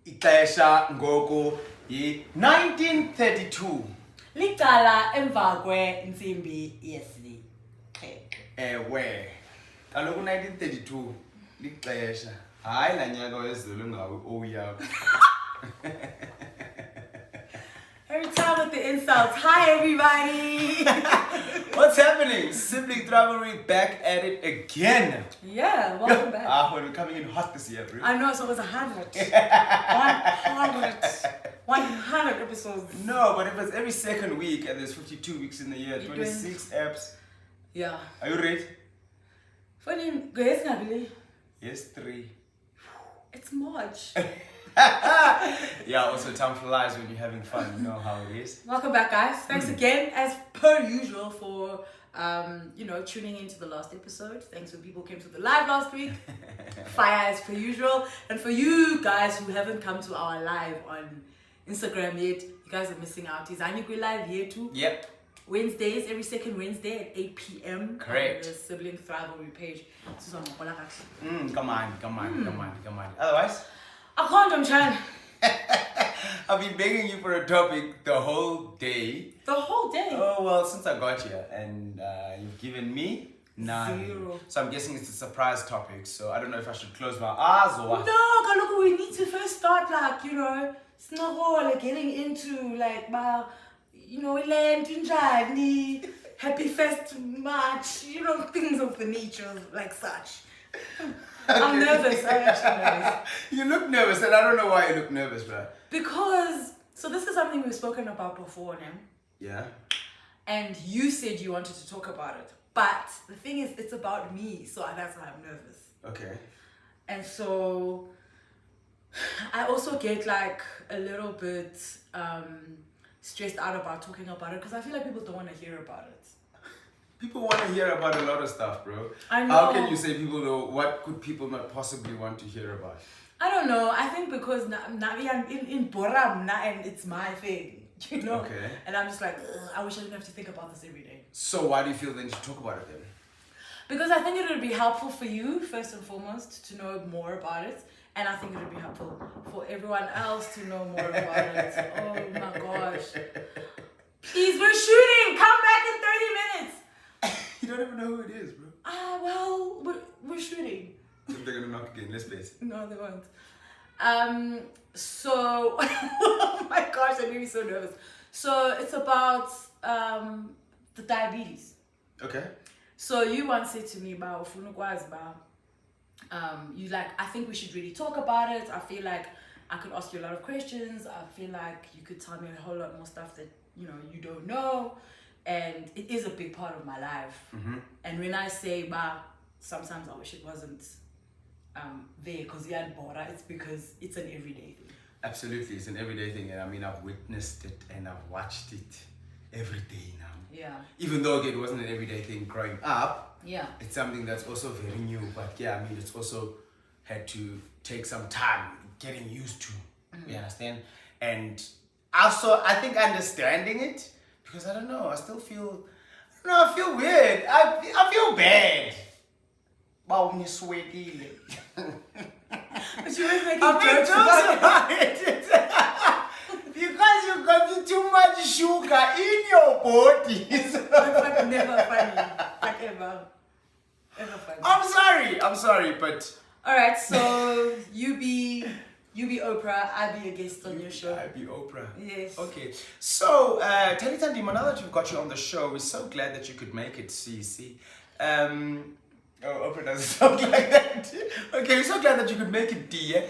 ixesha ngoku yi-1932. Licala emva kwensimbi yesixhenxe. Ewe. Kaloku 1932 lixesha. Hayi laa nyaka wezulu ngawe oyakho. Every time with the insults. Hi everybody. What's happening? Sibling Rivalry back at it again. Yeah, welcome back. We're coming in hot this year, bro. I know, so it was 100. 100 episodes. No, but if it's every second week and there's 52 weeks in the year, 26 apps. Yeah. Are you ready? Funny, guys, Nabili. Yes, 3. It's March. Yeah, also time flies when you're having fun. You know how it is. Welcome back, guys. Thanks again, as per usual, for tuning into the last episode. Thanks for people who came to the live last week. Fire as per usual. And for you guys who haven't come to our live on Instagram yet, you guys are missing out. Is Anyukwe live here too? Yep. Wednesdays, every second Wednesday at 8 p.m. Correct. On the Sibling Rivalry page. Come on. Otherwise, I can't, I'm trying. I've been begging you for a topic the whole day. The whole day? Oh, well, since I got here, and you've given me none. 0. So I'm guessing it's a surprise topic, so I don't know if I should close my eyes or what. No, Kaloku, we need to first start, it's not all getting into, land njani, happy first March, things of the nature, like such. I'm nervous, I'm actually nervous. You look nervous, and I don't know why you look nervous, bro. Because, so this is something we've spoken about before, Nam. Yeah? And you said you wanted to talk about it. But the thing is, it's about me, so that's why I'm nervous. Okay. And so, I also get a little bit stressed out about talking about it because I feel like people don't want to hear about it. People want to hear about a lot of stuff, bro. I know. How can you say people know? What could people not possibly want to hear about? I don't know. I think because in Boram, and it's my thing, Okay. And I'm just like, I wish I didn't have to think about this every day. So why do you feel then you should talk about it then? Because I think it would be helpful for you, first and foremost, to know more about it. And I think it would be helpful for everyone else to know more about it. Oh my gosh. Please, we're shooting! Come back in 30 minutes! You don't even know who it is, bro. We're shooting. If they're gonna knock again, let's face it. No, they won't. So, oh my gosh, that made me so nervous. So, it's about the diabetes. Okay. So, you once said to me, I think we should really talk about it. I feel like I could ask you a lot of questions. I feel like you could tell me a whole lot more stuff that, you don't know. And it is a big part of my life. Mm-hmm. And when I say, sometimes I wish it wasn't there because you're bored, it's because it's an everyday thing. Absolutely, it's an everyday thing. And I mean, I've witnessed it and I've watched it every day now. Yeah. Even though it wasn't an everyday thing growing up, yeah, it's something that's also very new. But yeah, I mean, it's also had to take some time getting used to. Mm-hmm. You understand? And also, I think understanding it, because I don't know, I still feel, I feel weird. I feel bad. Wow, you're sweaty. But you always making jokes about it. Because you got too much sugar in your body. It's never funny. Ever funny. I'm sorry, but... Alright, so you be Oprah, I be a guest on your show. I be Oprah. Yes. Okay. So, Talitha, now that we've got you on the show, we're so glad that you could make it, see. Oprah doesn't sound like that. Okay, we're so glad that you could make it, dear.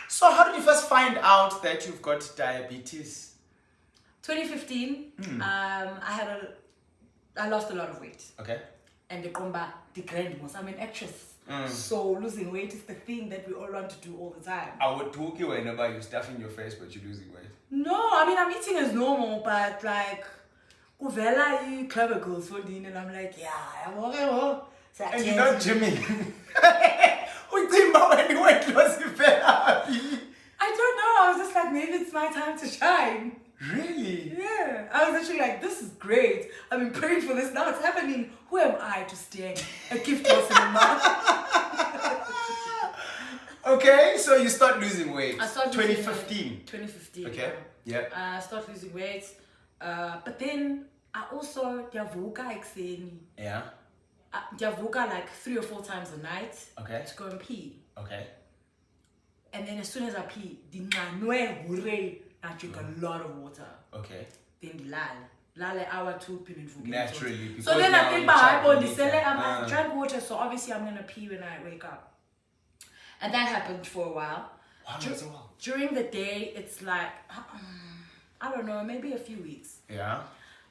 So how did you first find out that you've got diabetes? 2015, I lost a lot of weight. Okay. And I'm an actress. So losing weight is the thing that we all want to do all the time. I would talk you about you stuffing your face, but you're losing weight. No, I mean, I'm eating as normal, but Uvela clavicles for dinner, and I'm like, yeah, I'm okay. And you're not gymming. I don't know. I was just like, maybe it's my time to shine. Really? Yeah. I was actually like, this is great. I've been praying for this. Now it's happening. Who am I to stare a gift horse in the mouth? Okay, so you start losing weight. I started 2015. 2015. Okay. Yeah. I started losing weight. But then I also diavuka ekuseni. Yeah. Diavuka like 3 or 4 times a night. Okay. To go and pee. Okay. And then as soon as I pee, I drink a lot of water. Okay. Then lale hour 2 pin Naturally. So then I think I drank water, so obviously I'm gonna pee when I wake up. And that happened for a while. Wow, that's a while. During the day, it's like I don't know, maybe a few weeks. Yeah.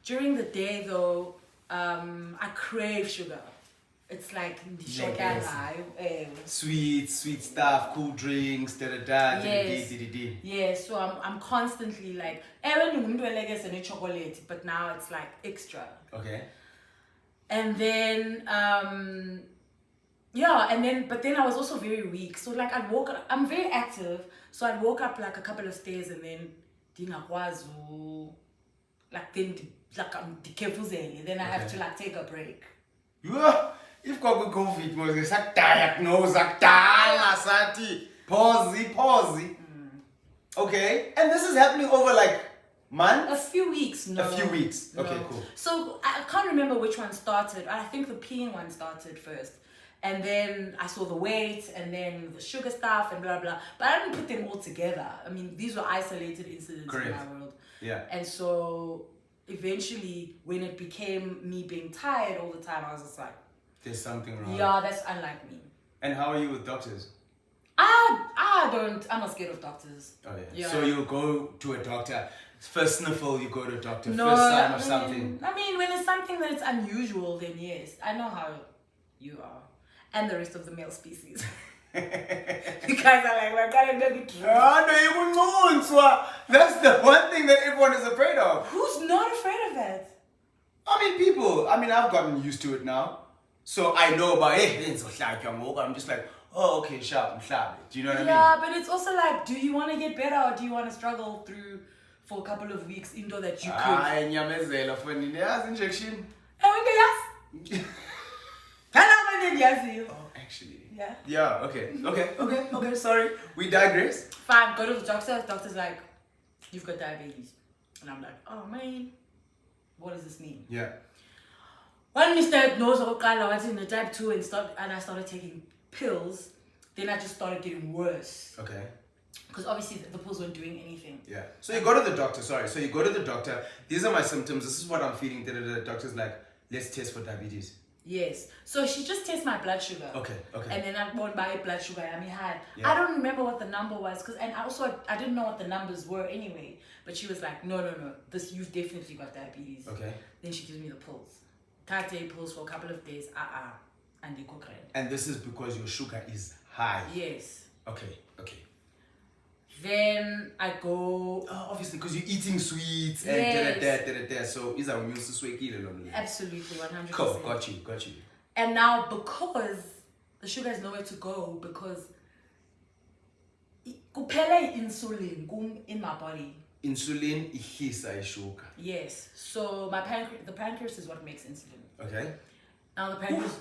During the day though, I crave sugar. It's like sweet stuff, cool drinks, Yes. Yeah, so I'm constantly like, chocolate, but now it's like extra. Okay. And then but then I was also very weak. So like I'd walk up, I'm very active, so I'd walk up like a couple of stairs and then then I have to like take a break. Yeah. If COVID was diagnose sati pause. Okay, and this is happening over like months? A few weeks, no. A few weeks. Okay, No. cool. So I can't remember which one started. I think the peeing one started first. And then I saw the weight and then the sugar stuff and blah blah. But I didn't put them all together. I mean, these were isolated incidents in my world. Yeah. And so eventually when it became me being tired all the time, I was just like, there's something wrong. yeah, that's unlike me. And how are you with doctors? I'm not scared of doctors. Oh yeah. So you go to a doctor. First sniffle, you go to a doctor. No, first sign of something. I mean, when it's something that it's unusual, then yes. I know how you are. And the rest of the male species. You guys are like, we're gonna go get That's the one thing that everyone is afraid of. Who's not afraid of that? People. I've gotten used to it now. So I know about I'm just like, oh, okay, sharp. Do you know what I mean? Yeah, but it's also like, do you want to get better or do you want to struggle through for a couple of weeks into that you could? Injection. Oh, actually. Yeah. Yeah, okay, sorry. We digress. Fine, go to the doctor. Doctor's like, you've got diabetes. And I'm like, oh man, what does this mean? Yeah. When we started I was in the type 2 and I started taking pills, then I just started getting worse. Okay. Because obviously the pills weren't doing anything. Yeah. So you go to the doctor, So you go to the doctor. These are my symptoms. This is what I'm feeling. The doctor's like, let's test for diabetes. Yes. So she just tests my blood sugar. Okay. And then I won't buy blood sugar. I Yeah. don't remember what the number was and I didn't know what the numbers were anyway. But she was like, no. You've definitely got diabetes. Okay. Then she gives me the pills. Take pills for a couple of days. And they cook. And this is because your sugar is high. Yes. Okay. Then I go. Obviously, because you're eating sweets and so is our news Absolutely, 100%. Cool, got you. And now because the sugar has nowhere to go because kuphela insulin in my body. Insulin ihisa sugar. Yes. So the pancreas is what makes insulin. Okay. Now the pancreas.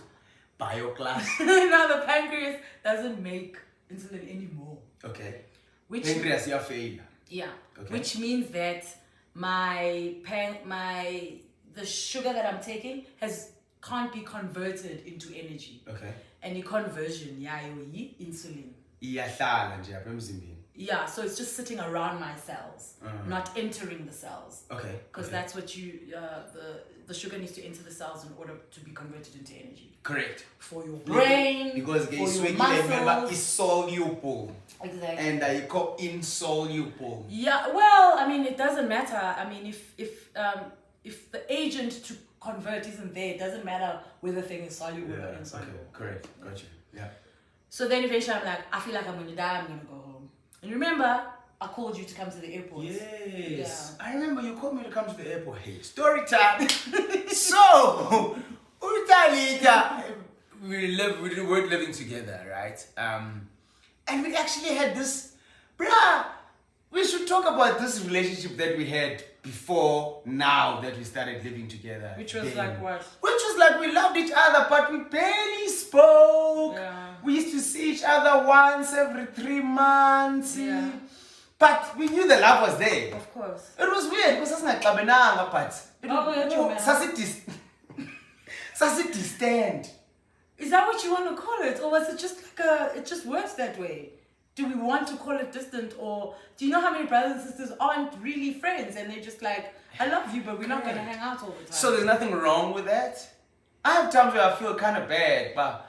Bioclass. Now the pancreas doesn't make insulin anymore. Okay. Pancreas fail. Yeah. Okay. Which means that the sugar that I'm taking can't be converted into energy. Okay. And the conversion, insulin. Yeah, so it's just sitting around my cells, not entering the cells. Okay. Because that's what the sugar needs to enter the cells in order to be converted into energy. Correct. For your brain, because for your muscles. Is soluble. Exactly. And I call insoluble. Yeah, well, it doesn't matter. If the agent to convert isn't there, it doesn't matter whether the thing is soluble or insoluble. Okay, correct. Got you. Yeah. So then eventually I'm like, I feel like I'm going to die, I'm going to go home. And remember, I called you to come to the airport. Yes. Yeah. I remember you called me to come to the airport. Hey, story time. So, Talitha, we weren't living together, right? And we actually had this, we should talk about this relationship that we had before now that we started living together. Which was like what? Which was like we loved each other, but we barely spoke. Yeah. We used to see each other once every 3 months. Yeah. But we knew the love was there. Of course. It was weird because sasingaqabenanga, but sasi-distant. Is that what you want to call it? Or was it just like it just works that way? Do we want to call it distant? Or do you know how many brothers and sisters aren't really friends and they're just like, I love you, but we're not going to hang out all the time? So there's nothing wrong with that? I have times where I feel kind of bad, but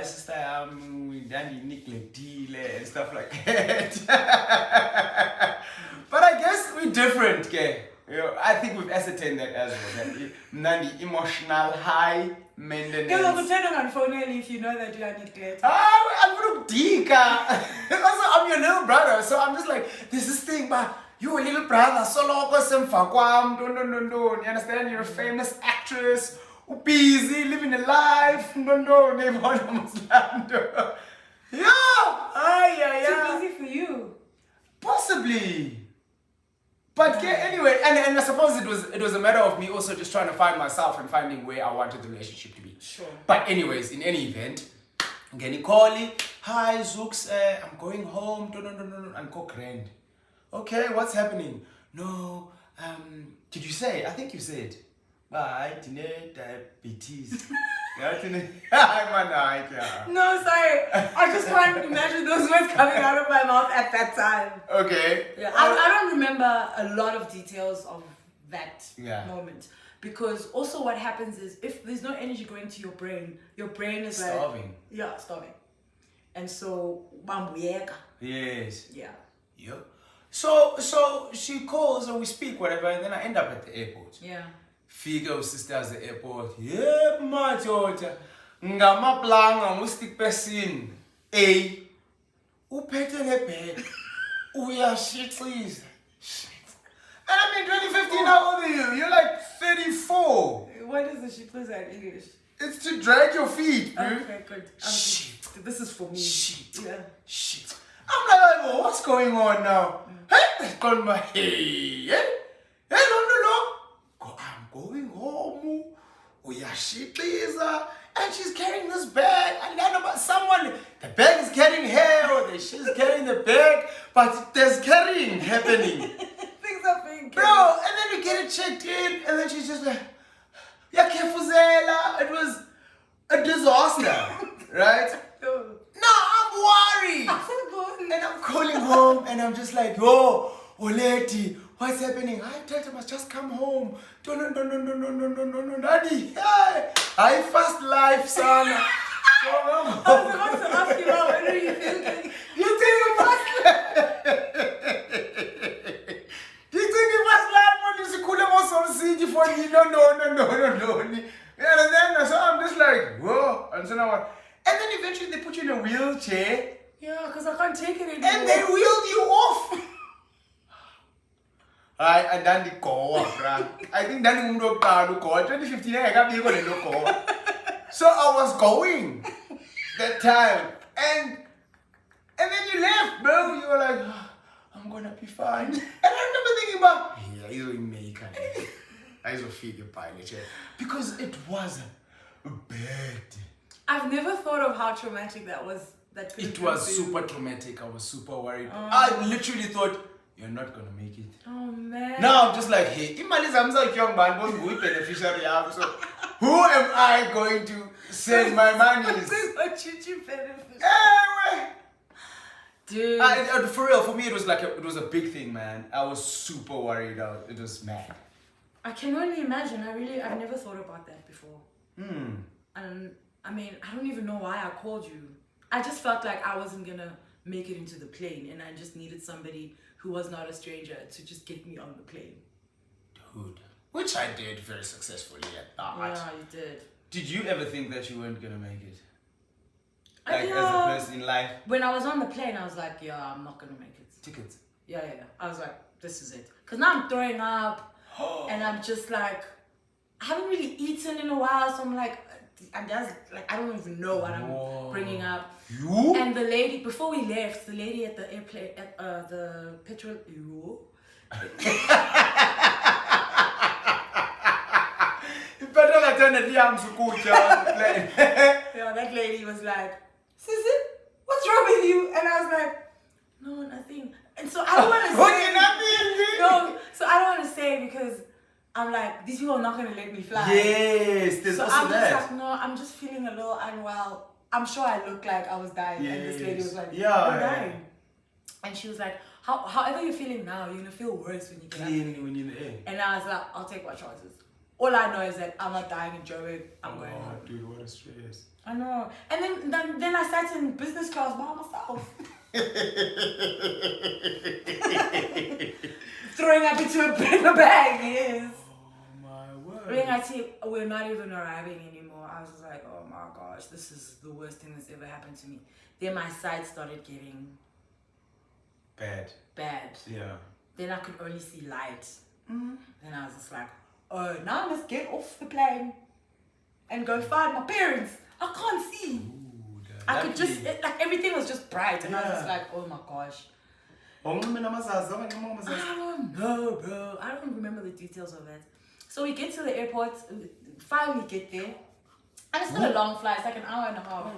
sister, we done neglected and stuff like that. But I guess we're different, okay? I think we've ascertained that as well. That Nandi emotional high maintenance. If you know that you are neglected. I'm gonna dika. Also, I'm your little brother, so I'm just like, there's this thing, but you're a little brother, so long as no. You understand? You're a famous actress, busy, living a life. No, yeah. Too busy for you. Possibly. But anyway, and I suppose it was a matter of me also just trying to find myself and finding where I wanted the relationship to be. Sure. But anyways, in any event, ngeni callie, hi Zooks, I'm going home. No, I'm grand. Okay, what's happening? No, did you say? I think you said. Bye, diabetes. No, sorry. I just can't imagine those words coming out of my mouth at that time. Okay. Yeah, I don't remember a lot of details of that moment. Because also what happens is if there's no energy going to your brain is starving. Like... starving. And so, yes. Yeah. Yep. So she calls and we speak, whatever, and then I end up at the airport. Yeah. Figo sisters at the airport. Yeah, madoda. Ngamaplanga mustic person. A. Uphethe le bag. Uyashitliza. And I'm in 2015, how old are you? You're like 34. What is the shit in English? It's to drag your feet, bro. Okay, good. Shit. This is for me. Shit. Yeah. Shit. I'm like, well, what's going on now? Hey, call my hey, no. I'm going home. Uyashitliza. And she's carrying this bag. And I know about someone. The bag is carrying her, or she's carrying the bag, but there's carrying happening. Things are being carried. Bro, and then we get it checked in, and then she's just like, yeah, Kefuzela. It was a disaster, right? No, I'm worried. And I'm calling home, and I'm just like, oh, Oleti, what's happening? I told him I just come home. No, Daddy. I fast life, son. I was about to ask you, what are you thinking? You think you fast life? You think you fast life when you see cool on city for you? No. You understand? So I'm just like, whoa. And so now what? And then eventually they put you in a wheelchair. Yeah, because I can't take it anymore. And they wheeled you off. I done the call, bruh. I think that was 2015. I got me going to call. So I was going that time. And then you left, bro. You were like, oh, I'm gonna be fine. And I remember thinking about, yeah, he's going to make it. I will feed the pilot, because it was bad. I've never thought of how traumatic that was. It was super traumatic. I was super worried. I literally thought, you're not gonna make it. Oh man. Now I'm just like, hey, Imali Zamza young man was good beneficiary. So who am I going to send my money? This is what you benefit. Anyway. Dude. For real, for me it was like it was a big thing, man. I was super worried. It was mad. I can only imagine. I've never thought about that before. And I mean, I don't even know why I called you. I just felt like I wasn't gonna make it into the plane, and I just needed somebody who was not a stranger to just get me on the plane. Dude. Which I did very successfully at that. Yeah, you did. Did you ever think that you weren't gonna make it? Like as a person in life? When I was on the plane, I was like, yeah, I'm not gonna make it. Tickets. Yeah. I was like, this is it. Because now I'm throwing up, and I'm just like, I haven't really eaten in a while, so I'm like, I don't even know what I'm bringing up. You? And the lady, before we left, the lady at the airplane, at the petrol, You better not Definitely I'm Sukucha. Yeah, that lady was like, Sissy, what's wrong with you? And I was like, no, nothing. And so I don't want to say. No, so I don't want to say because I'm like, these people are not going to let me fly. Yes, there's so also I'm that. just like, no, I'm just feeling a little unwell. I'm sure I look like I was dying. Yes. And this lady was like, yeah, you're dying. And she was like, however you're feeling now, you're going to feel worse when you get up. When you're in the air. And I was like, I'll take my chances. All I know is that I'm not dying in Joburg. I'm going home. Dude, what a stress. I know. And then I sat in business class by myself. Throwing up into a paper bag, yes. Oh my word. When I see we're not even arriving anymore, I was just like, oh my gosh, this is the worst thing that's ever happened to me. Then my sight started getting bad. Yeah. Then I could only see light. Then I was just like, oh, now I must get off the plane and go find my parents. I can't see. Ooh, I could just, like everything was just bright. And I was just like, oh my gosh. I don't know, bro. I don't remember the details of it. So we get to the airport, finally get there. And it's not a long flight, it's like an hour and a half.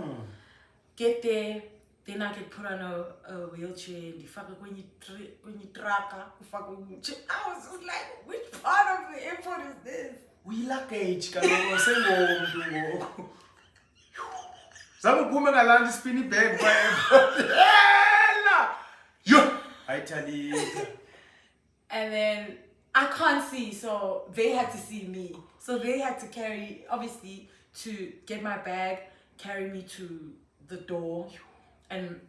Get there, then I get put on a wheelchair. And when you track, I was just like, which part of the airport is this? We luggage, Some woman around the spinny bag. Hi, Talitha. And then I can't see, so they had to see me. So they had to carry, obviously, to get my bag, carry me to the door. And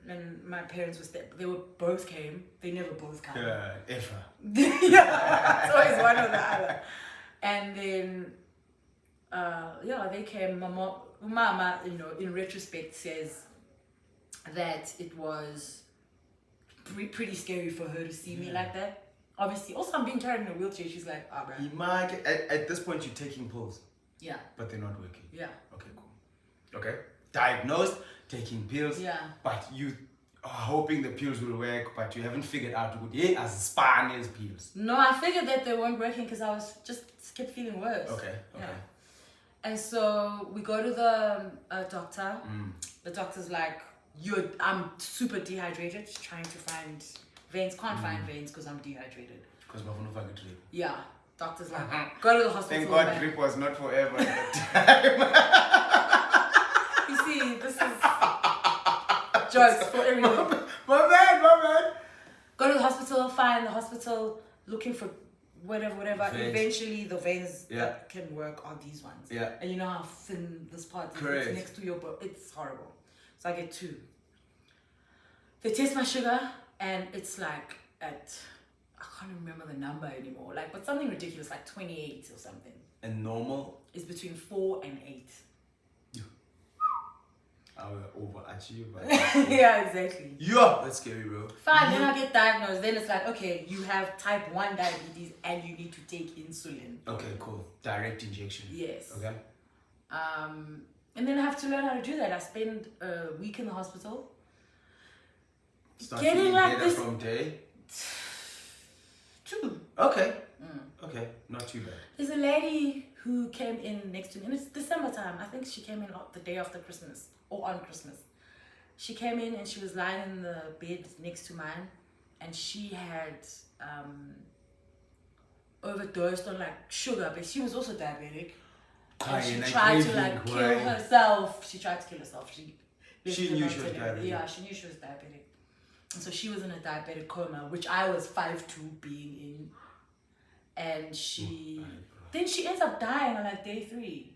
my parents were they both came. They never both come. Ever. Yeah, it's always one or the other. And then, they came. Mama, in retrospect, says that it was pretty scary for her to see me like that. Obviously, also I'm being carried in a wheelchair. She's like, bro. At this point, you're taking pills. Yeah. But they're not working. Yeah. Okay, cool. Okay. Diagnosed, taking pills. Yeah. But you are hoping the pills will work, but you haven't figured out what as Spanish pills. No, I figured that they weren't working because I was just kept feeling worse. Okay. Yeah. And so we go to the doctor. The doctor's like, I'm super dehydrated, trying to find veins. Can't find veins because I'm dehydrated. Because my phone drip. Yeah. Doctor's like, go to the hospital. Thank God drip was not forever at that time. You see, this is jokes for everyone. My bad. Go to the hospital, find the hospital, looking for whatever. Veins. Eventually, the veins that can work are these ones. Yeah. And you know how thin this part is. Correct. It's next to your bone. It's horrible. So I get 2. They test my sugar, and it's like at, I can't remember the number anymore. But something ridiculous, like 28 or something. And normal is between 4 and 8. I will overachieve. Yeah, exactly. Yeah, that's scary, bro. Fine, then I get diagnosed. Then it's like, okay, you have type 1 diabetes and you need to take insulin. Okay, cool. Direct injection. Yes. Okay. And then I have to learn how to do that. I spend a week in the hospital. Start Getting feeling like better this from day. 2. Okay. Okay, not too bad. There's a lady who came in next to me, and it's December time. I think she came in the day after Christmas or on Christmas. She came in and she was lying in the bed next to mine, and she had overdosed on sugar, but she was also diabetic. And she tried to kill herself. She tried to kill herself. She knew she was diabetic. Yeah, she knew she was diabetic. And so she was in a diabetic coma, which I was 5'2" being in. And then she ends up dying on day 3.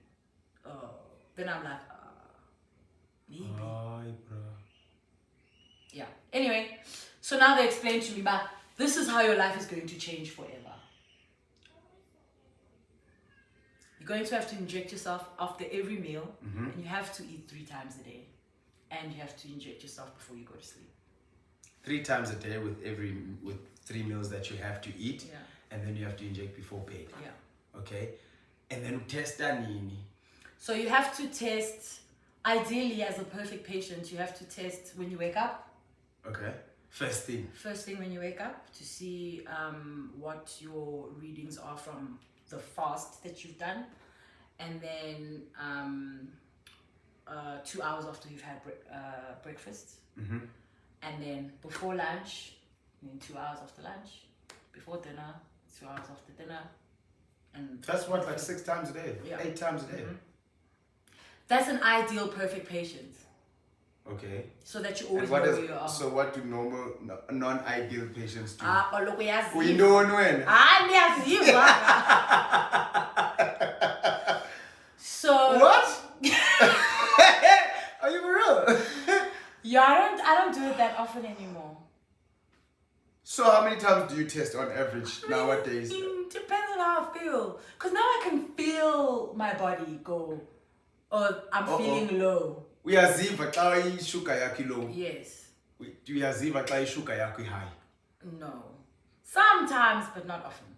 Then I'm like, maybe. Yeah. Anyway, so now they explain to me, but this is how your life is going to change forever. You're going to have to inject yourself after every meal, and you have to eat 3 times a day, and you have to inject yourself before you go to sleep. 3 times a day with 3 meals that you have to eat, Yeah. and then you have to inject before bed. Yeah. Okay, and then test nini. So you have to test. Ideally, as a perfect patient, you have to test when you wake up. Okay. First thing when you wake up to see what your readings are from the fast that you've done. and then 2 hours after you've had breakfast, and then before lunch, and then 2 hours after lunch, before dinner, 2 hours after dinner, and that's what, like 6 times a day, 8 times a day. That's an ideal perfect patient. Okay. So that you always And know where you are. So what do normal, non-ideal patients do? Look, We know when. So what? Are you for real? Yeah, I don't do it that often anymore. So how many times do you test on average nowadays? Depends on how I feel. Because now I can feel my body go, or I'm feeling low. Uyaziva xa ishuga yakho low? Yes. Uyaziva xa ishuga yakho high? No. Sometimes, but not often.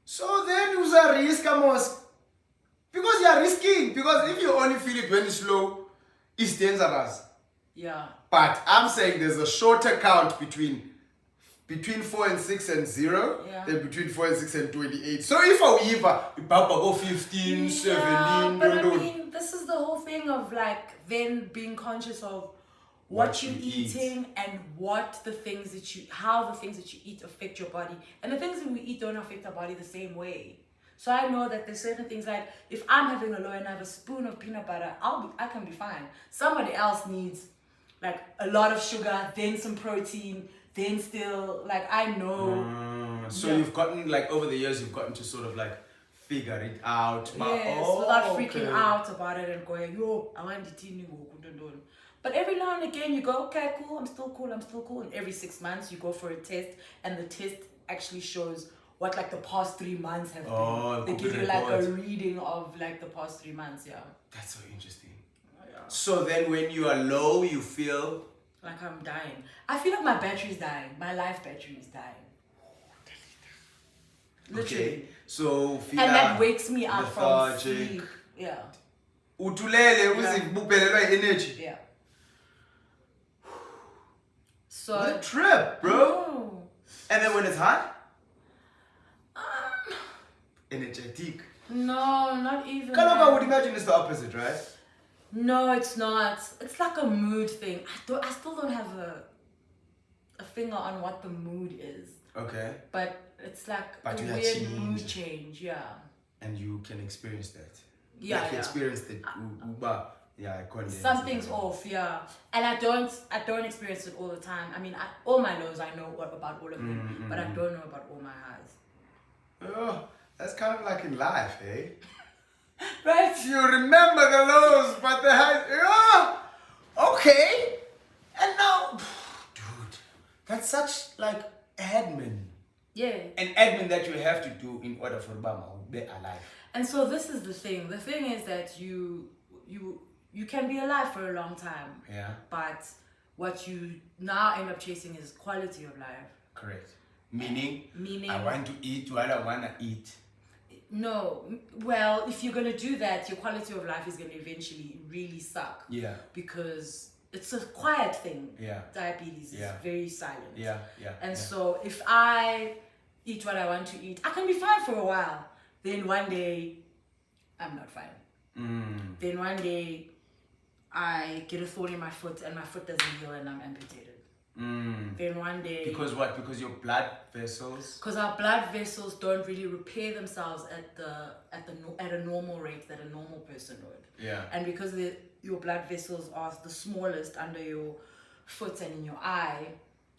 So then you are risk almost. Because you are risking. Because if you only feel it when it's low, it's dangerous. Yeah. But I'm saying there's a shorter count between 4 and 6 and 0, then between 4 and 6 and 28. So if I go 15, 17, but I mean, this is the whole thing of like then being conscious of what you're eating and what the things that how the things that you eat affect your body. And the things that we eat don't affect our body the same way. So I know that there's certain things like if I'm having a low and I have a spoon of peanut butter, I can be fine. Somebody else needs like a lot of sugar, then some protein, then still like I know. So you've gotten like over the years you've gotten to sort of like figure it out. Yes, without freaking out about it and going, yo, I want to eat. But every now and again you go, okay, cool, I'm still cool. And every 6 months you go for a test and the test actually shows what like the past 3 months have been. They give you like a reading of like the past 3 months, That's so interesting. So then when you are low, you feel like I'm dying. I feel like my battery is dying. My life battery is dying. Literally. Okay. So feel and that wakes me up from sleep. Yeah. Utulele energy. Yeah. So what a trip, bro. Oh. And then when it's hot? Energetic. No, not even. I would imagine it's the opposite, right? No, it's not. It's like a mood thing. I still don't have a finger on what the mood is. Okay. But it's like a weird mood change, And you can experience that. Yeah, like experienced it. I can't. Something's off, and I don't experience it all the time. I mean, all my lows I know about all of them, but I don't know about all my highs. Oh, that's kind of like in life, eh? Right? You remember the lows, but the highs. Oh, okay. And now, dude, that's such like admin. Yeah. An admin that you have to do in order for Obama to be alive. And so this is the thing. The thing is that you can be alive for a long time. Yeah. But what you now end up chasing is quality of life. Correct. Meaning I want to eat what I want to eat. No. Well, if you're going to do that, your quality of life is going to eventually really suck. Yeah. Because it's a quiet thing. Yeah. Diabetes is very silent. Yeah. And so if I eat what I want to eat, I can be fine for a while. Then one day, I'm not fine. Then one day, I get a thorn in my foot and my foot doesn't heal and I'm amputated. Then one day... Because what? Because your blood vessels? Because our blood vessels don't really repair themselves at a normal rate that a normal person would. Yeah. And because your blood vessels are the smallest under your foot and in your eye,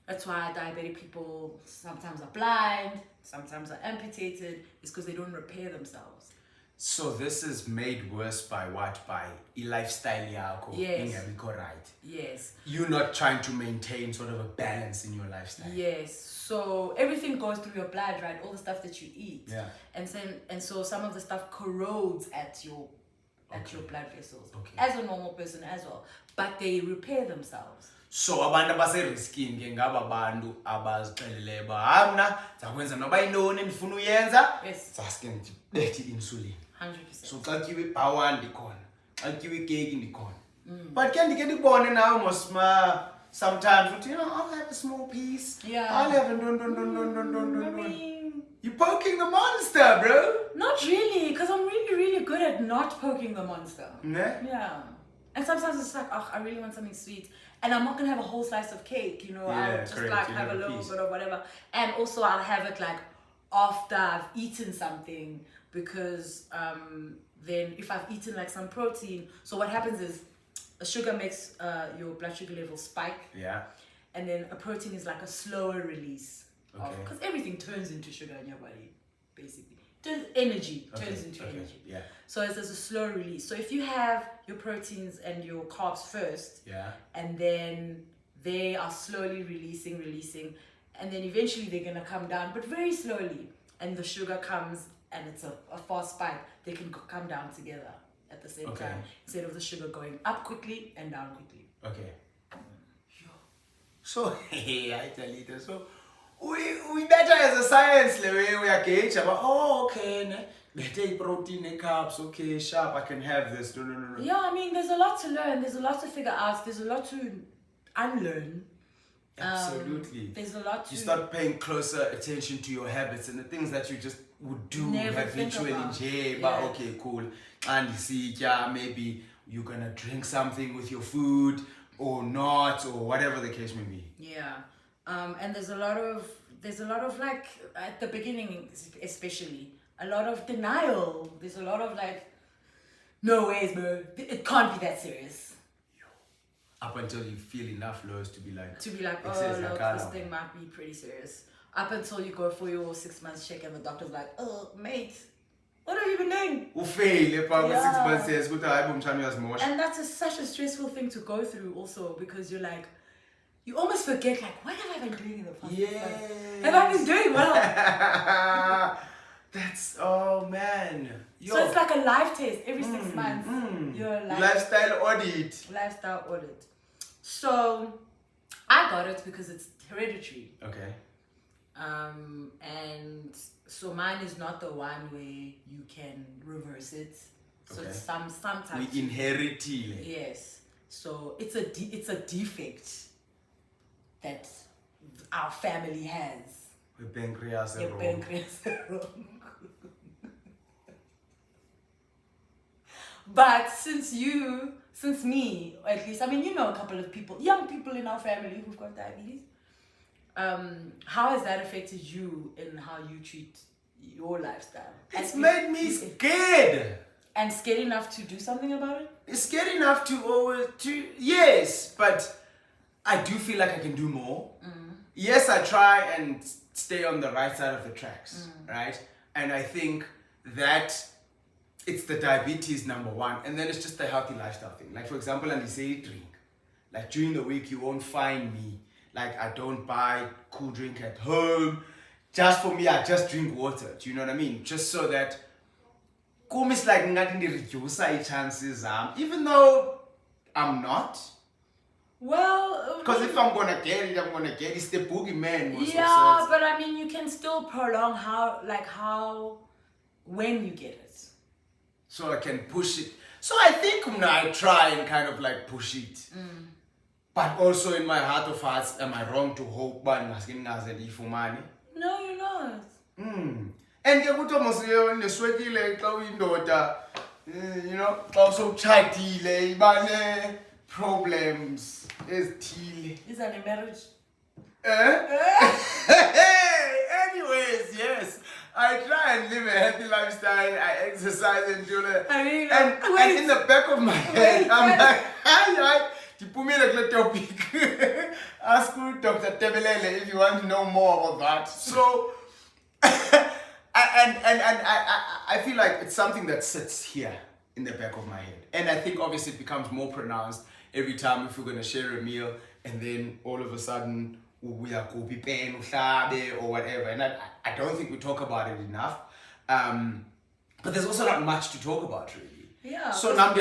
that's why diabetic people sometimes are blind, sometimes are amputated, is because they don't repair themselves. So this is made worse by what? By a lifestyle yakho. Yes. Right. Yes. You're not trying to maintain sort of a balance in your lifestyle. Yes. So everything goes through your blood, right? All the stuff that you eat. Yeah. And so some of the stuff corrodes at your blood vessels. Okay. As a normal person as well. But they repair themselves. So abantu abase-risking ke ngaba bantu abazixelele ba mna zakwenza noba yintoni endifuna uyenza zaske ndibethe insulin 100%. so xa kutyiwa ibhawa ndikhona xa kutyiwa ikeki ndikhona but ke ndike ndibone nawe mosma sometimes uthi I'll have a small piece. I'll have a I mean, You're poking the monster, bro. Not really, because I'm really, really good at not poking the monster. Nah? Yeah. And sometimes it's like, oh, I really want something sweet. And I'm not going to have a whole slice of cake, you know. Yeah, I'll just correct. like You have a have a little piece. bit of whatever. And also I'll have it like after I've eaten something, because then if I've eaten like some protein, so what happens is a sugar makes your blood sugar level spike. Yeah. And then a protein is like a slower release. Okay. Because everything turns into sugar in your body, basically. Energy turns into Okay. energy. Yeah. So there's a slow release. So if you have your proteins and your carbs first, Yeah. and then they are slowly releasing, and then eventually they're gonna come down, but very slowly. And the sugar comes, and it's a fast spike. They can come down together at the same Okay. time, instead of the sugar going up quickly and down quickly. Okay. So, hey, I tell you this. So, we better as a science level, we are gauge about, oh, okay, they take protein, they carbs, okay, sharp, I can have this. No. Yeah, I mean, there's a lot to learn. There's a lot to figure out. There's a lot to unlearn. Absolutely. There's a lot to... You start paying closer attention to your habits and the things that you just would do Never habitually. think about. Yeah, Yeah. but okay, cool. And you see, yeah, maybe you're gonna drink something with your food or not, or whatever the case may be. Yeah. And there's a lot of like, at the beginning especially, a lot of denial. There's a lot of like, no ways, bro. It can't be that serious. Up until you feel enough lows to be like, Oh, says look, like, this thing might be pretty serious. Up until you go for your 6 months check and the doctor's like, oh, mate, what have you been doing? Ufail, if I was 6 Yeah. months says, good, I boom, time as more. And that's such a stressful thing to go through also, because you're like, you almost forget, like, what have I been doing in the past 6 months? Have I been doing well? That's, oh man. Yo. So it's like a life test every 6 months. Your Lifestyle audit. lifestyle audit. So I got it because it's hereditary. Okay. And so mine is not the one where you can reverse it. So Okay. it's sometimes We inherit it. yes. So it's a defect that our family has. The pancreas Your wrong. pancreas is wrong. But since me, or at least, I mean, you know a couple of people, young people in our family who've got diabetes. How has that affected you in how you treat your lifestyle? It's made me scared. And scared enough to do something about it? It's scared enough yes, but I do feel like I can do more. Yes, I try and stay on the right side of the tracks, right? And I think that it's the diabetes number one, and then it's just the healthy lifestyle thing. Like for example, and you say drink. Like during the week, you won't find me. Like I don't buy cool drink at home. Just for me, I just drink water. Do you know what I mean? Just so that it's like nothing to reduce my chances, even though I'm not. Well, Because if I'm gonna get it, I'm gonna get it. It's the boogeyman. yeah, but I mean, you can still prolong when you get it. So I can push it. So I think I try and kind of like push it. But also in my heart of hearts, am I wrong to hope but for money? No, you're not. And ke kuthi mos neswekile xa uyindoda, you know, xa usowutshadile ibane problems ezithile. Is that a marriage? Anyways, yes. I try and live a healthy lifestyle. I exercise and do that. I mean, and in the back of my head, I'm like, hi, put me like topic. Ask Dr. Tebelele if you want to know more about that. So, I feel like it's something that sits here in the back of my head. And I think obviously it becomes more pronounced every time if we're going to share a meal and then all of a sudden we are copy pen or whatever. And I don't think we talk about it enough. But there's also not much to talk about really. Yeah. So what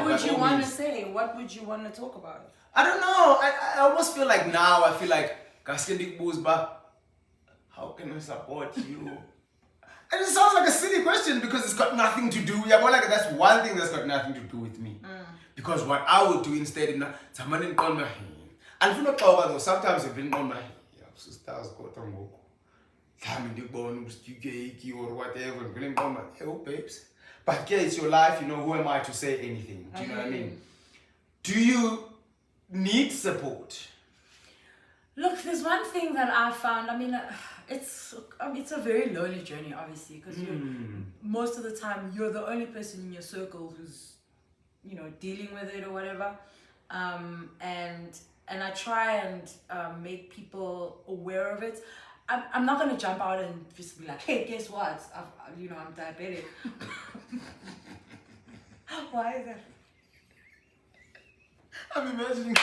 would you want to say? What would you want to talk about? I don't know. I almost feel like now, I feel like, how can I support you? And it sounds like a silly question because it's got nothing to do. Yeah, more like that's one thing that's got nothing to do with me. Because what I would do instead, someone didn't call my hand. And if you know, sometimes you've been on my sisters go to or whatever. Oh, babes. But yeah, it's your life, you know, who am I to say anything? Do you know what I mean? Do you need support? Look, there's one thing that I found. I mean, it's a very lonely journey, obviously, because most of the time you're the only person in your circle who's, you know, dealing with it or whatever. And I try and make people aware of it. I'm not gonna jump out and just be like, hey, guess what? I'm diabetic. Why is that? I'm imagining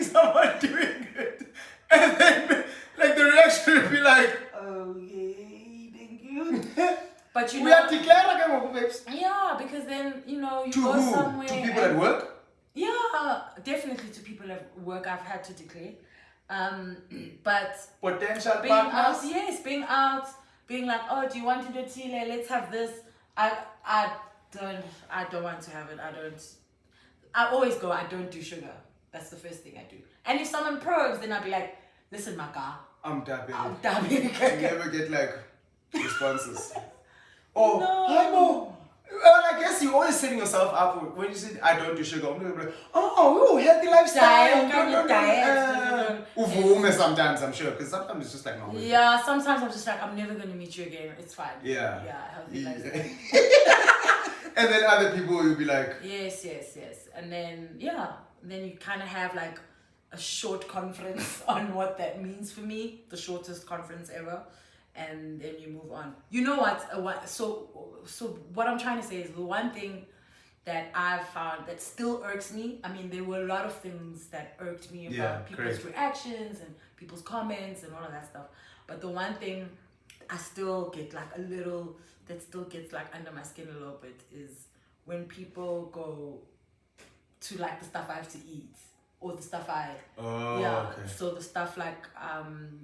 someone doing it, and then like the reaction would be like, okay, thank you. But we are declaring, babes. Yeah, because then you go who? somewhere. To people at work? Yeah, definitely to people at work. I've had to declare, but potential being partners. out, yes, being out, being like, oh, do you want to do Chile? Let's have this. I don't want to have it. I always go, I don't do sugar. That's the first thing I do. And if someone probes, then I'll be like, listen, Maka. I'm diabetic. I'm diabetic. You never get like responses. Oh, No. hi Mo. Well, I guess you're always setting yourself up for, when you say I don't do sugar. I'm gonna be like, oh, healthy lifestyle. Diet. Sometimes I'm sure, because sometimes it's just like no. Yeah, sometimes I'm just like, I'm never gonna meet you again. It's fine. Yeah. Yeah, healthy lifestyle. And then other people will be like, Yes. And then then you kind of have like a short conference on what that means for me, the shortest conference ever, and then you move on. You know what? So what I'm trying to say is the one thing that I've found that still irks me. I mean, there were a lot of things that irked me about people's reactions and people's comments and all of that stuff. But the one thing I still get like that still gets like under my skin a little bit is when people go to like the stuff I have to eat or the stuff okay. So the stuff like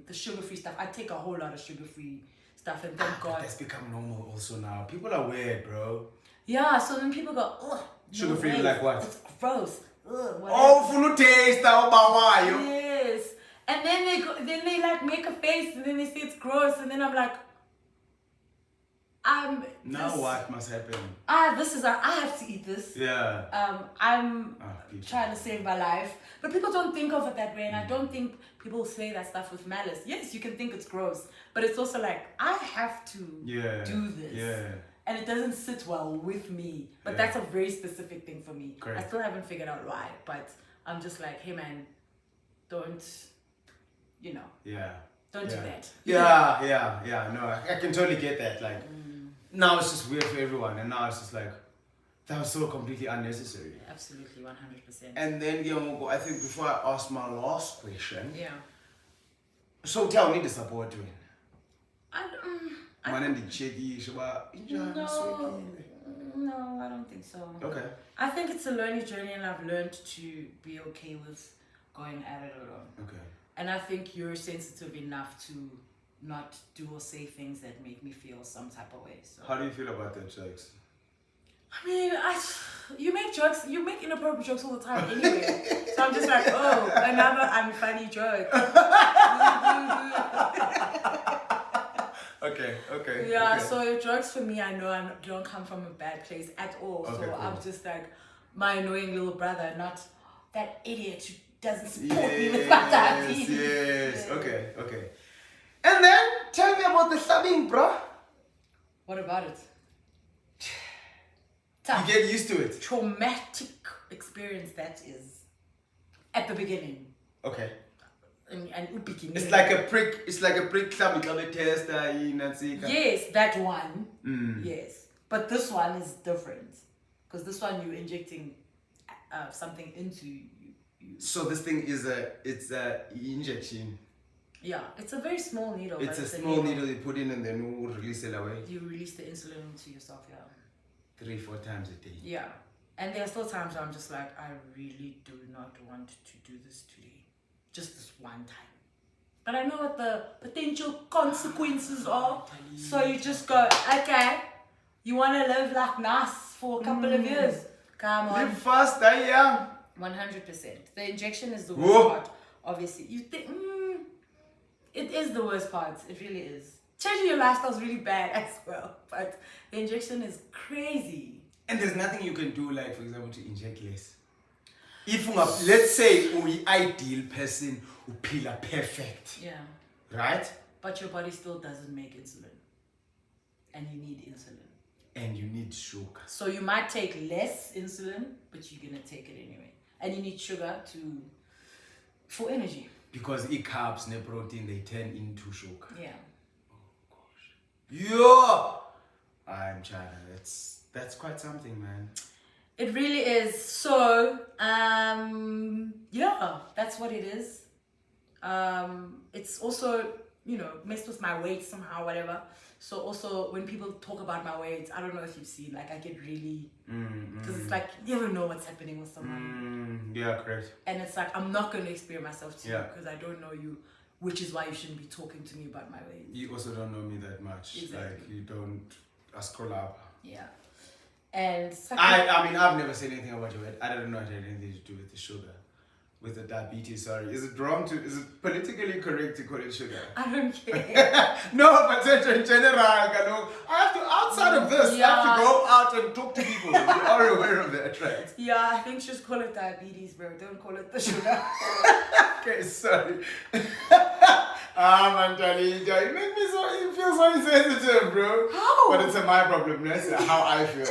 the sugar-free stuff. I take a whole lot of sugar-free stuff, and thank God that's become normal also now. People are weird, bro. Yeah, so then people go, ugh. Sugar-free like what? It's gross. Ugh, full taste, yes. And then they like make a face, and then they say it's gross, and then I'm like, what must happen? I have to eat this. Yeah. I'm trying to save my life. But people don't think of it that way, and I don't think people say that stuff with malice. Yes, you can think it's gross, but it's also like, I have to do this. Yeah. And it doesn't sit well with me. But that's a very specific thing for me. Correct. I still haven't figured out why, but I'm just like, hey man, don't do that. Yeah. No, I can totally get that. Like, now it's just weird for everyone, and now it's just like, that was so completely unnecessary. Absolutely, 100%. And then, I think before I ask my last question, so tell me the support doing. No, I don't think so. Okay. I think it's a learning journey, and I've learned to be okay with going at it alone. Okay. And I think you're sensitive enough to not do or say things that make me feel some type of way. So. How do you feel about that, jokes? I mean, you make inappropriate jokes all the time anyway. So I'm just like, oh, another unfunny joke. Okay. Yeah, so jokes for me, I know I don't come from a bad place at all. Okay, so cool. I'm just like my annoying little brother, not that idiot who doesn't support me with my diabetes. Yes. Okay. And then tell me about the clubbing, bro. What about it? Tough. You get used to it. Traumatic experience that is at the beginning. Okay. And it's like a prick. It's like a prick club. Yes, that one. Yes, but this one is different because this one you're injecting something into you. So this thing is it's a injection. Yeah, it's a very small needle. It's a small needle you put in and then you release it away. You release the insulin into yourself, 3-4 times a day. Yeah, and there are still times where I'm just like, I really do not want to do this today. Just this one time. But I know what the potential consequences are. So you just go, okay, you want to live like Nas for a couple of years. Come on. Live fast, yeah. 100%. The injection is the worst part, obviously. You think, It is the worst part. It really is. Changing your lifestyle is really bad as well. But the injection is crazy. And there's nothing you can do, like, for example, to inject less. If let's say we ideal person who pila perfect. Yeah. Right? But your body still doesn't make insulin. And you need insulin. And you need sugar. So you might take less insulin, but you're gonna take it anyway. And you need sugar for energy. Because carbs and protein, they turn into sugar. Yeah. Oh gosh. Yo! I'm China. That's quite something, man. It really is. So, yeah, that's what it is. It's also, messed with my weight somehow, whatever. So also when people talk about my weight, I don't know if you've seen, like I get really, because it's like, you never know what's happening with someone. Yeah, correct. And it's like, I'm not going to explain myself to you Yeah. because I don't know you, which is why you shouldn't be talking to me about my weight. You also don't know me that much. Exactly. Like you don't scroll up. Yeah. And I mean, I've never said anything about your weight. I don't know it had anything to do with the sugar. With the diabetes, sorry. Is it politically correct to call it sugar? I don't care. No, but in general, I have to, outside of this, I have to go out and talk to people. You are aware of that, right? Yeah, I think just call it diabetes, bro. Don't call it the sugar. Okay, sorry. Man, Talitha, you make me you feel so insensitive, bro. How? But it's my problem, that's how I feel.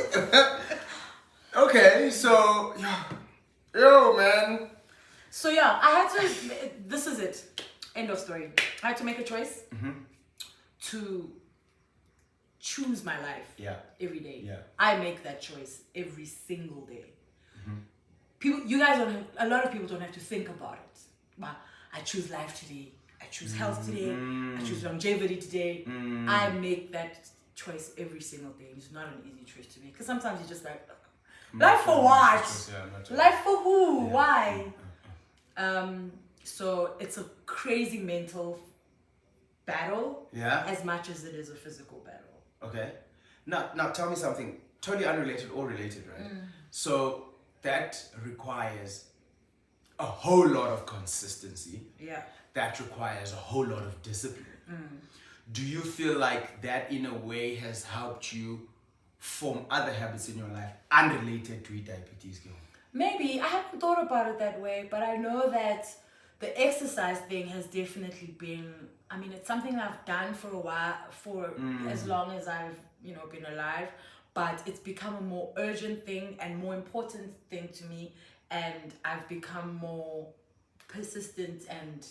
Okay, so, yo, man. So yeah, I had to, this is it. End of story. I had to make a choice to choose my life every day. Yeah. I make that choice every single day. You guys don't have, a lot of people don't have to think about it. But I choose life today. I choose health today. I choose longevity today. I make that choice every single day. It's not an easy choice to make. Because sometimes you're just like, life for what? Life for who? Yeah. Why? So it's a crazy mental battle as much as it is a physical battle. Okay. Now tell me something totally unrelated or related, right? So that requires a whole lot of consistency. Yeah. That requires a whole lot of discipline. Do you feel like that in a way has helped you form other habits in your life unrelated to diabetes? Maybe. I haven't thought about it that way, but I know that the exercise thing has definitely been, I mean, it's something I've done for a while, for as long as I've, been alive, but it's become a more urgent thing and more important thing to me, and I've become more persistent and,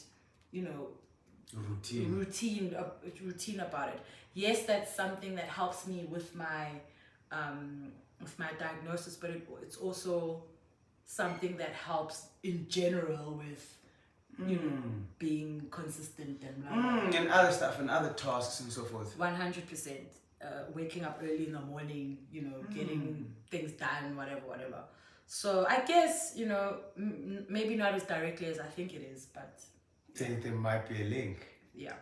routine about it. Yes, that's something that helps me with my diagnosis, but it's also something that helps in general with being consistent and blah, blah, blah. And other stuff and other tasks and so forth. 100%. Waking up early in the morning, getting things done, whatever. So I guess, maybe not as directly as I think it is, but There might be a link. yeah.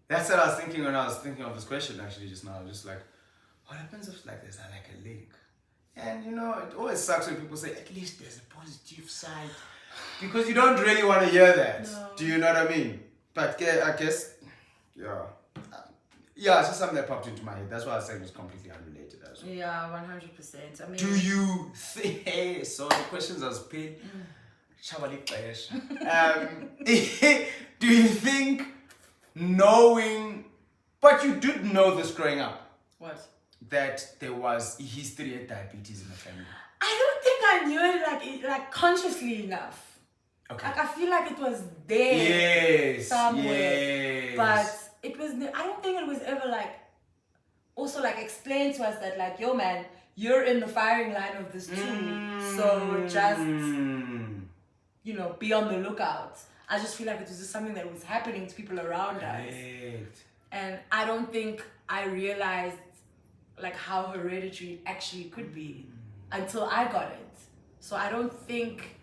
That's what I was thinking when I was thinking of this question actually just now. Just like, what happens if like there's like a link? And it always sucks when people say, at least there's a positive side. Because you don't really want to hear that. No. Do you know what I mean? But I guess, yeah, it's just something that popped into my head. That's why I was saying it's completely unrelated as well. Yeah, 100%. I mean, Do you think, hey, so the questions I was paid. Do you think knowing, but you did know this growing up, what? that there was a history of diabetes in the family? I don't think I knew it like consciously enough. Okay. Like I feel like it was there somewhere, Yes. but it was. I don't think it was ever also explained to us that yo man, you're in the firing line of this too. So just be on the lookout. I just feel like it was just something that was happening to people around us, and I don't think I realized how hereditary it actually could be until I got it. So I don't think.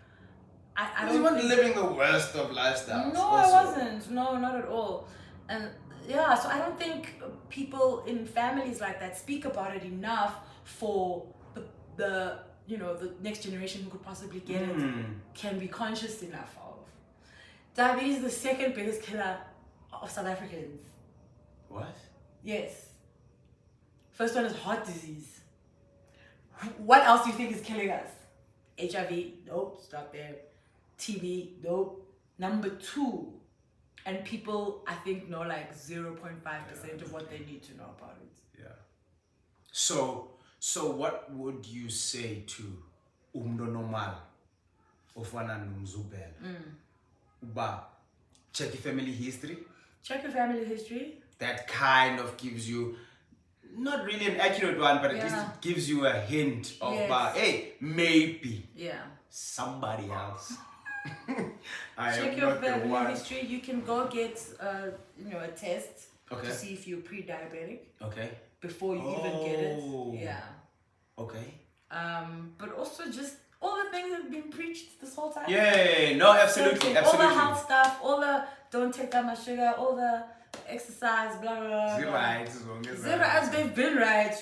I don't. You weren't living the worst of lifestyles. No, also. I wasn't. No, not at all. And yeah, so I don't think people in families like that speak about it enough for the next generation who could possibly get it can be conscious enough of. Diabetes is the second biggest killer of South Africans. What? Yes. First one is heart disease. What else do you think is killing us? HIV? Nope, stop there. TB? Nope. Number 2. And people, I think, know like 0.5% of what they need to know about it. Yeah. So what would you say to umdo normal ofana nomzubela? Uba check your family history. Check your family history. That kind of gives you not really an accurate one, but at least it gives you a hint of hey, maybe somebody else. Check your family history. You can go get a test to see if you're pre-diabetic. Okay. Before you even get it. Yeah. Okay. But also just all the things that have been preached this whole time. Yeah, no, absolutely. All the health stuff, all the don't take that much sugar, all the exercise, blah blah blah. Zero as they've been right,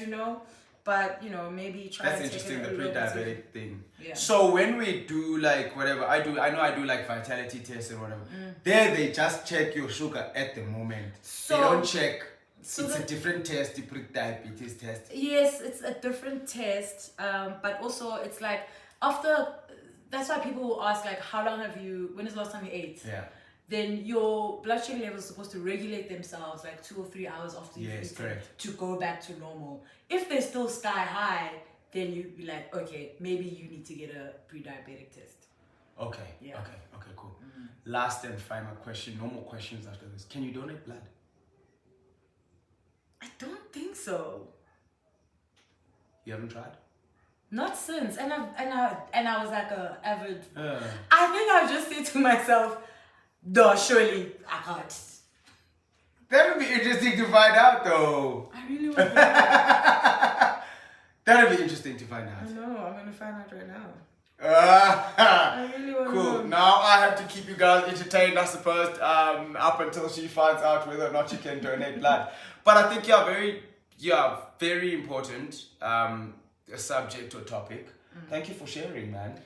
but maybe try. That's to interesting, take the pre-diabetic thing. Yeah. So when we do like whatever I know I do like vitality tests and whatever. There they just check your sugar at the moment. So, they don't check. So it's a different test, the pre-diabetes test. Yes, it's a different test, but also it's like after. That's why people will ask like, how long when is the last time you ate? Yeah. Then your blood sugar levels are supposed to regulate themselves like 2 or 3 hours after you've eaten to go back to normal. If they're still sky high, then you'd be like, okay, maybe you need to get a pre-diabetic test. Okay. Yeah. Okay, cool. Last and final question. No more questions after this. Can you donate blood? I don't think so. You haven't tried? Not since. And I was like a avid. I think I just said to myself, no, surely I can't. That would be interesting to find out, though. I really want to. That would be interesting to find out. I know. I'm gonna find out right now. I really want to. Cool. Now I have to keep you guys entertained, I suppose, up until she finds out whether or not she can donate blood. But I think very important a subject or topic. Thank you for sharing, man.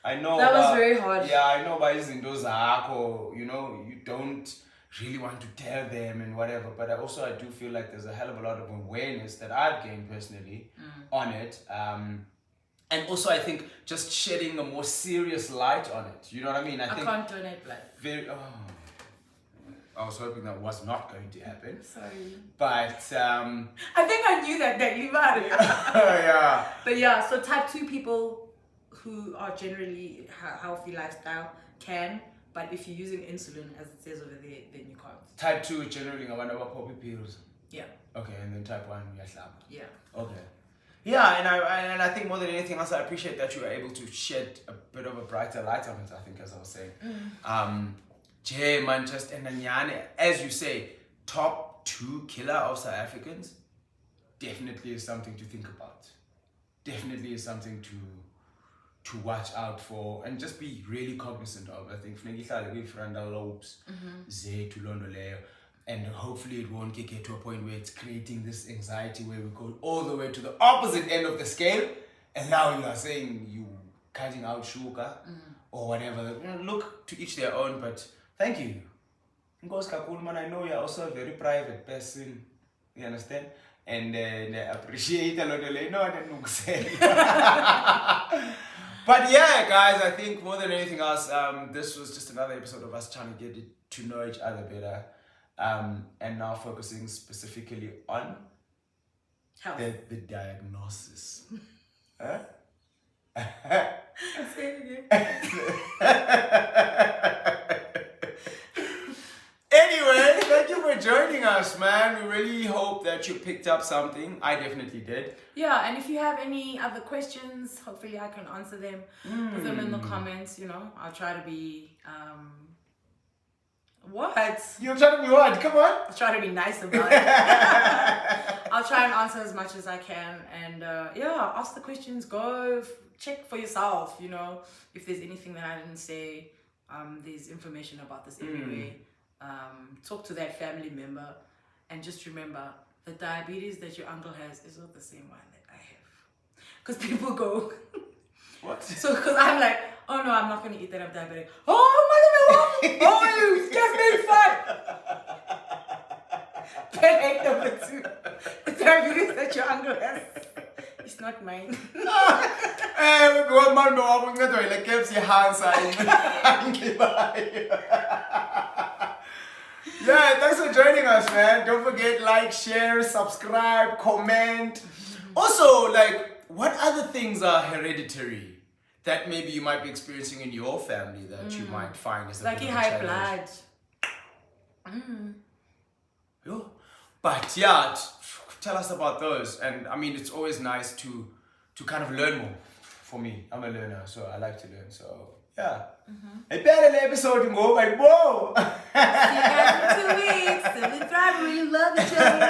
I know that was very hard. Yeah, I know by izinto zakho, you don't really want to tell them and whatever, but I do feel like there's a hell of a lot of awareness that I've gained personally on it. And also I think just shedding a more serious light on it. You know what I mean? I think can't donate blood. I was hoping that was not going to happen. Sorry. But I think I knew that yeah. But yeah, so type 2 people who are generally healthy lifestyle can, but if you're using insulin as it says over there, then you can't. Type 2 is generally about poppy pills. Yeah. Okay, and then type 1 yeah. Okay. Yeah, and I think more than anything else, I appreciate that you were able to shed a bit of a brighter light on it, I think, as I was saying. As you say, top 2 killer of South Africans definitely is something to think about. Definitely is something to watch out for and just be really cognizant of. I think frontal lobes, and hopefully it won't get to a point where it's creating this anxiety where we go all the way to the opposite end of the scale, and now you are saying you cutting out sugar or whatever. Look, to each their own, but thank you. Because Kakulman, I know you're also a very private person, you understand? And I appreciate a lot of no, I didn't say. But yeah, guys, I think more than anything else, this was just another episode of us trying to get to know each other better. And now focusing specifically on health. The diagnosis. Huh? Say it again. Anyway, thank you for joining us, man. We really hope that you picked up something. I definitely did. Yeah, and if you have any other questions, hopefully I can answer them. Put them in the comments, I'll try to be... What? You're trying to be what? Come on. I'll try to be nice about it. I'll try and answer as much as I can. And ask the questions. Go check for yourself, if there's anything that I didn't say. There's information about this everywhere. Talk to that family member. And just remember, the diabetes that your uncle has is not the same one that I have. Because people go... What? So, because I'm like, oh no, I'm not going to eat that, I'm diabetic. Oh, my God, oh, you just made fun. Headache number 2. The diabetes that your uncle has. It's not mine. Because man, no, I'm going to like keep your hands Yeah, thanks for joining us, man. Don't forget, like, share, subscribe, comment. Also, like, what other things are hereditary that maybe you might be experiencing in your family that you might find as a Like bit of a high challenge? blood. Yo. But yeah, tell us about those. And I mean, it's always nice to kind of learn more. For me, I'm a learner, so I like to learn. So yeah. I better episode and go like, whoa. See you guys in 2 weeks. Live and thrive, we love each other.